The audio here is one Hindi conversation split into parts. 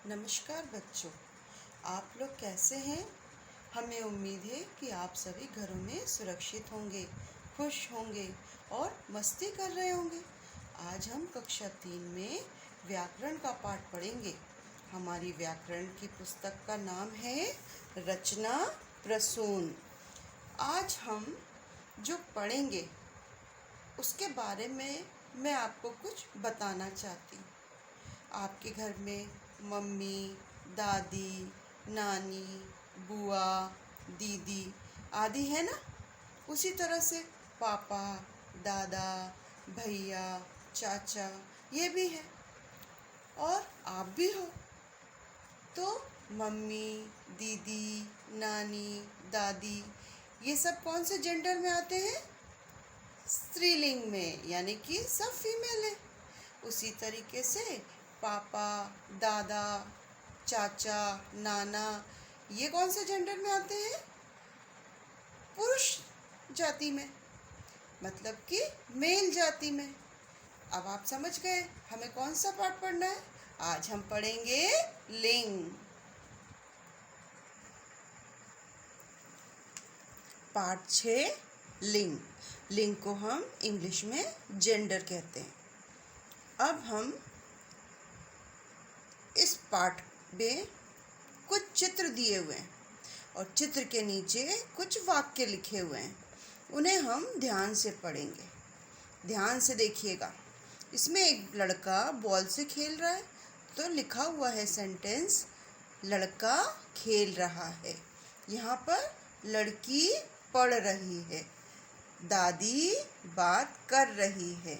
नमस्कार बच्चों, आप लोग कैसे हैं? हमें उम्मीद है कि आप सभी घरों में सुरक्षित होंगे, खुश होंगे और मस्ती कर रहे होंगे। आज हम कक्षा 3 में व्याकरण का पाठ पढ़ेंगे। हमारी व्याकरण की पुस्तक का नाम है रचना प्रसून। आज हम जो पढ़ेंगे उसके बारे में मैं आपको कुछ बताना चाहती हूँ। आपके घर में मम्मी, दादी, नानी, बुआ, दीदी आदि है ना? उसी तरह से पापा, दादा, भैया, चाचा ये भी है और आप भी हो। तो मम्मी, दीदी, नानी, दादी ये सब कौन से जेंडर में आते हैं? स्त्रीलिंग में, यानी कि सब फीमेल है। उसी तरीके से पापा, दादा, चाचा, नाना ये कौन से जेंडर में आते हैं? पुरुष जाति में, मतलब कि मेल जाति में। अब आप समझ गए हमें कौन सा पाठ पढ़ना है? आज हम पढ़ेंगे लिंग। पाठ 6 लिंग। लिंग को हम इंग्लिश में जेंडर कहते हैं। अब हम इस पाठ में कुछ चित्र दिए हुए हैं और चित्र के नीचे कुछ वाक्य लिखे हुए हैं। उन्हें हम ध्यान से पढ़ेंगे। ध्यान से देखिएगा। इसमें एक लड़का बॉल से खेल रहा है, तो लिखा हुआ है सेंटेंस लड़का खेल रहा है। यहाँ पर लड़की पढ़ रही है। दादी बात कर रही है।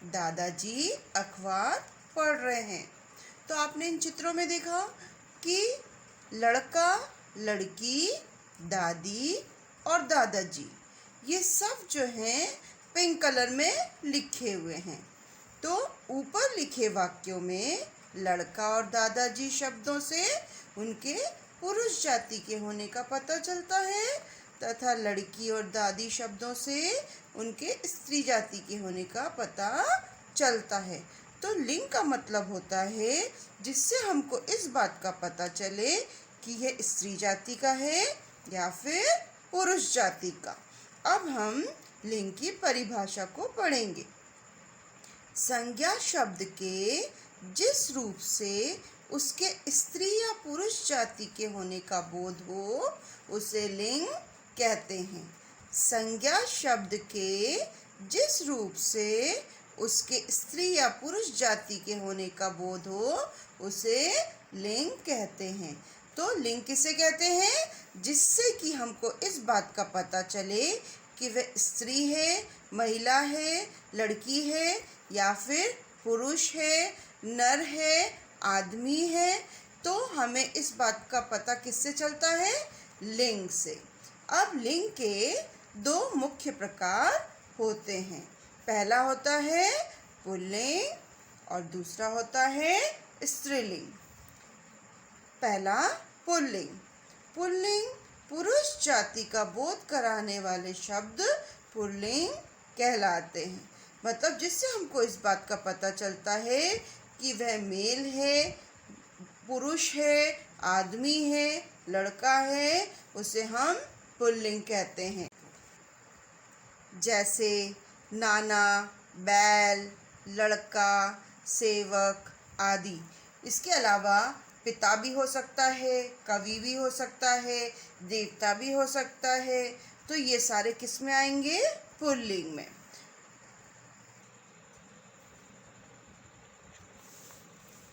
दादाजी अखबार पढ़ रहे हैं। तो आपने इन चित्रों में देखा कि लड़का, लड़की, दादी और दादाजी ये सब जो हैं पिंक कलर में लिखे हुए हैं। तो ऊपर लिखे वाक्यों में लड़का और दादाजी शब्दों से उनके पुरुष जाति के होने का पता चलता है तथा लड़की और दादी शब्दों से उनके स्त्री जाति के होने का पता चलता है। तो लिंग का मतलब होता है जिससे हमको इस बात का पता चले कि यह स्त्री जाति का है या फिर पुरुष जाति का। अब हम लिंग की परिभाषा को पढ़ेंगे। संज्ञा शब्द के जिस रूप से उसके स्त्री या पुरुष जाति के होने का बोध हो उसे लिंग कहते हैं। संज्ञा शब्द के जिस रूप से उसके स्त्री या पुरुष जाति के होने का बोध हो उसे लिंग कहते हैं। तो लिंग किसे कहते हैं? जिससे कि हमको इस बात का पता चले कि वह स्त्री है, महिला है, लड़की है या फिर पुरुष है, नर है, आदमी है। तो हमें इस बात का पता किससे चलता है? लिंग से। अब लिंग के दो मुख्य प्रकार होते हैं। पहला होता है पुल्लिंग और दूसरा होता है स्त्रीलिंग। पहला पुल्लिंग। पुल्लिंग पुरुष जाति का बोध कराने वाले शब्द पुल्लिंग कहलाते हैं। मतलब जिससे हमको इस बात का पता चलता है कि वह मेल है, पुरुष है, आदमी है, लड़का है, उसे हम पुल्लिंग कहते हैं। जैसे नाना, बैल, लड़का, सेवक आदि। इसके अलावा पिता भी हो सकता है, कवि भी हो सकता है, देवता भी हो सकता है। तो ये सारे किस में आएंगे? पुल्लिंग में।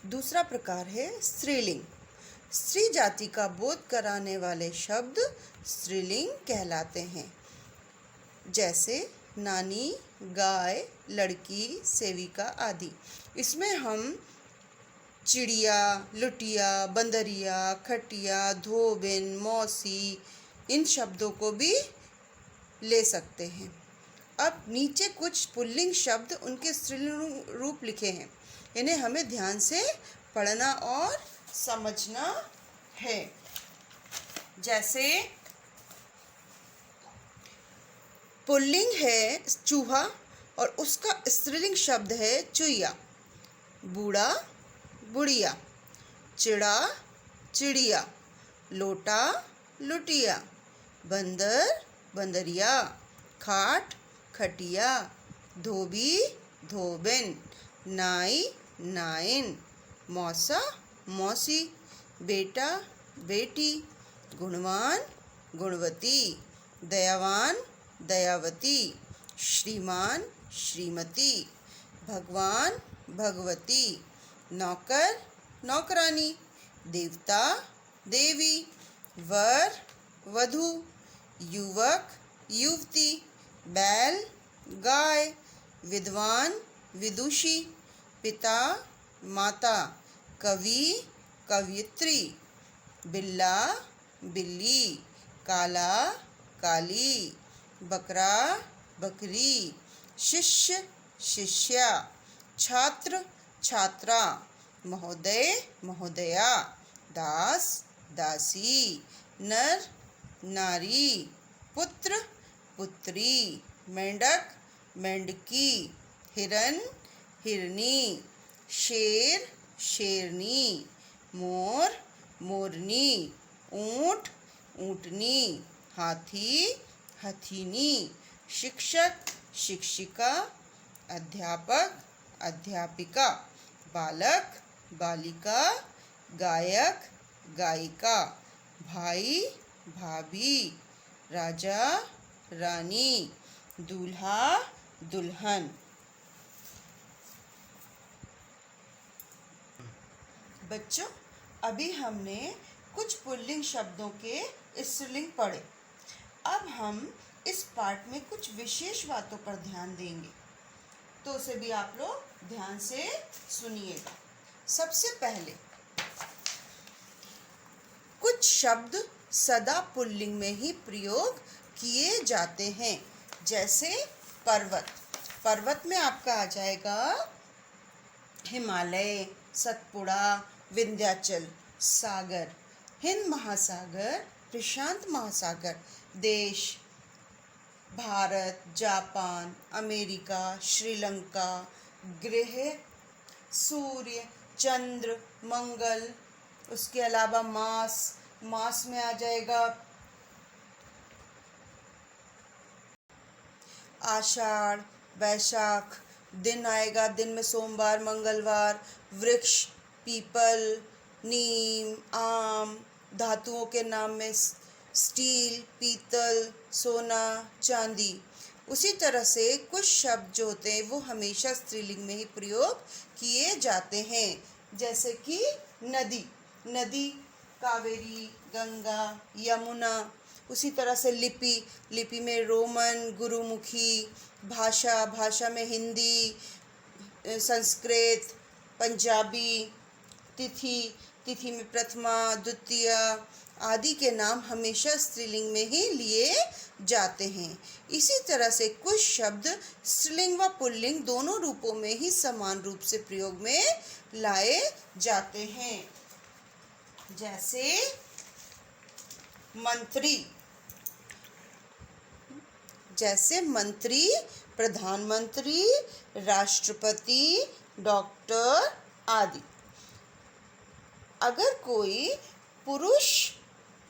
दूसरा प्रकार है स्त्रीलिंग। स्त्री जाति का बोध कराने वाले शब्द स्त्रीलिंग कहलाते हैं। जैसे नानी, गाय, लड़की, सेविका आदि। इसमें हम चिड़िया, लुटिया, बंदरिया, खटिया, धोबिन, मौसी इन शब्दों को भी ले सकते हैं। अब नीचे कुछ पुल्लिंग शब्द उनके स्त्रीलिंग रूप लिखे हैं। इन्हें हमें ध्यान से पढ़ना और समझना है। जैसे पुल्लिंग है चूहा और उसका स्त्रीलिंग शब्द है चुईया। बूढ़ा, बुढ़िया। चिड़ा चिड़िया, लोटा लुटिया, बंदर बंदरिया, खाट खटिया, धोबी धोबिन, नाई नाइन, मौसा मौसी, बेटा बेटी, गुणवान गुणवती, दयावान दयावती, श्रीमान श्रीमती, भगवान भगवती, नौकर नौकरानी, देवता देवी, वर वधू, युवक युवती, बैल गाय, विद्वान विदुषी, पिता माता, कवि कवयित्री, बिल्ला बिल्ली, काला काली, बकरा बकरी, शिष्य शिष्या, छात्र छात्रा, महोदय महोदया, दास दासी, नर नारी, पुत्र पुत्री, मेंढक मेंढकी, हिरन हिरनी, शेर शेरनी, मोर मोरनी, ऊंट ऊंटनी, हाथी हथिनी, शिक्षक शिक्षिका, अध्यापक अध्यापिका, बालक बालिका, गायक गायिका, भाई भाभी, राजा रानी, दूल्हा दुल्हन। बच्चों, अभी हमने कुछ पुल्लिंग शब्दों के स्त्रीलिंग पढ़े। अब हम इस पार्ट में कुछ विशेष बातों पर ध्यान देंगे, तो उसे भी आप लोग ध्यान से सुनिएगा। सबसे पहले कुछ शब्द सदा पुल्लिंग में ही प्रयोग किए जाते हैं, जैसे पर्वत। पर्वत में आपका आ जाएगा हिमालय, सतपुड़ा, विंध्याचल। सागर, हिंद महासागर, प्रशांत महासागर। देश, भारत, जापान, अमेरिका, श्रीलंका। ग्रह, सूर्य, चंद्र, मंगल। उसके अलावा मास, मास में आ जाएगा आषाढ़, वैशाख। दिन आएगा, दिन में सोमवार, मंगलवार। वृक्ष, पीपल, नीम, आम। धातुओं के नाम में स्टील, पीतल, सोना, चांदी। उसी तरह से कुछ शब्द जो होते हैं वो हमेशा स्त्रीलिंग में ही प्रयोग किए जाते हैं, जैसे कि नदी। नदी, कावेरी, गंगा, यमुना। उसी तरह से लिपि, लिपि में रोमन, गुरुमुखी। भाषा, भाषा में हिंदी, संस्कृत, पंजाबी। तिथि, तिथि में प्रथमा, द्वितीया आदि के नाम हमेशा स्त्रीलिंग में ही लिए जाते हैं। इसी तरह से कुछ शब्द स्त्रीलिंग व पुल्लिंग दोनों रूपों में ही समान रूप से प्रयोग में लाए जाते हैं, जैसे मंत्री। जैसे मंत्री, प्रधानमंत्री, राष्ट्रपति, डॉक्टर आदि। अगर कोई पुरुष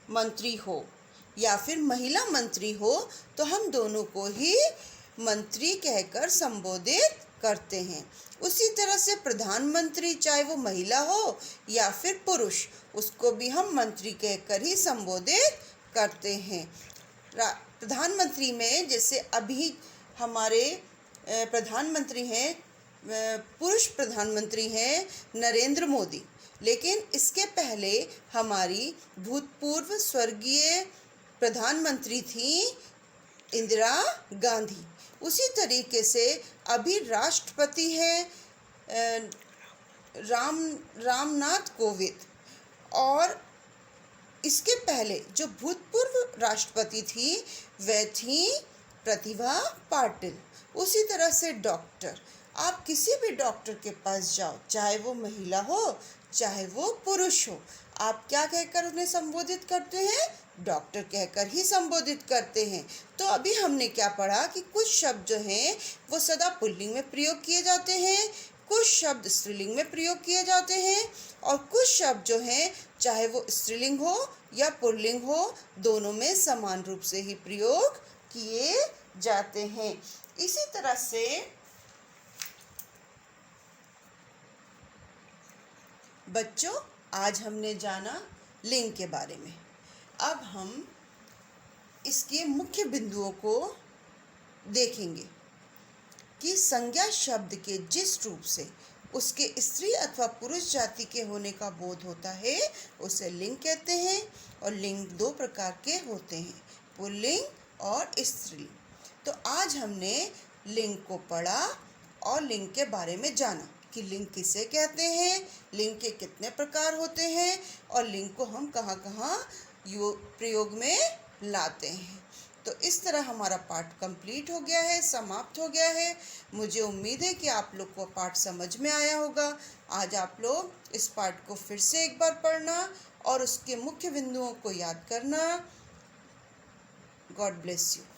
मंत्री हो या फिर महिला मंत्री हो तो हम दोनों को ही मंत्री कहकर संबोधित करते हैं। उसी तरह से प्रधानमंत्री, चाहे वो महिला हो या फिर पुरुष, उसको भी हम मंत्री कहकर ही संबोधित करते हैं। प्रधानमंत्री में जैसे अभी हमारे प्रधानमंत्री हैं, पुरुष प्रधानमंत्री हैं नरेंद्र मोदी, लेकिन इसके पहले हमारी भूतपूर्व स्वर्गीय प्रधानमंत्री थी इंदिरा गांधी। उसी तरीके से अभी राष्ट्रपति हैं रामनाथ कोविंद, और इसके पहले जो भूतपूर्व राष्ट्रपति थी वह थी प्रतिभा पाटिल। उसी तरह से डॉक्टर, आप किसी भी डॉक्टर के पास जाओ, चाहे वो महिला हो चाहे वो पुरुष हो, आप क्या कहकर उन्हें संबोधित करते हैं? डॉक्टर कहकर ही संबोधित करते हैं। तो अभी हमने क्या पढ़ा कि कुछ शब्द जो हैं वो सदा पुल्लिंग में प्रयोग किए जाते हैं, कुछ शब्द स्त्रीलिंग में प्रयोग किए जाते हैं और कुछ शब्द जो हैं चाहे वो स्त्रीलिंग हो या पुल्लिंग हो, दोनों में समान रूप से ही प्रयोग किए जाते हैं। इसी तरह से बच्चों, आज हमने जाना लिंग के बारे में। अब हम इसके मुख्य बिंदुओं को देखेंगे कि संज्ञा शब्द के जिस रूप से उसके स्त्री अथवा पुरुष जाति के होने का बोध होता है उसे लिंग कहते हैं। और लिंग दो प्रकार के होते हैं, पुल्लिंग और स्त्रीलिंग। तो आज हमने लिंग को पढ़ा और लिंग के बारे में जाना कि लिंग किसे कहते हैं, लिंग के कितने प्रकार होते हैं और लिंग को हम कहाँ कहाँ प्रयोग में लाते हैं। तो इस तरह हमारा पाठ कंप्लीट हो गया है, समाप्त हो गया है। मुझे उम्मीद है कि आप लोग को पाठ समझ में आया होगा। आज आप लोग इस पाठ को फिर से एक बार पढ़ना और उसके मुख्य बिंदुओं को याद करना। God bless you.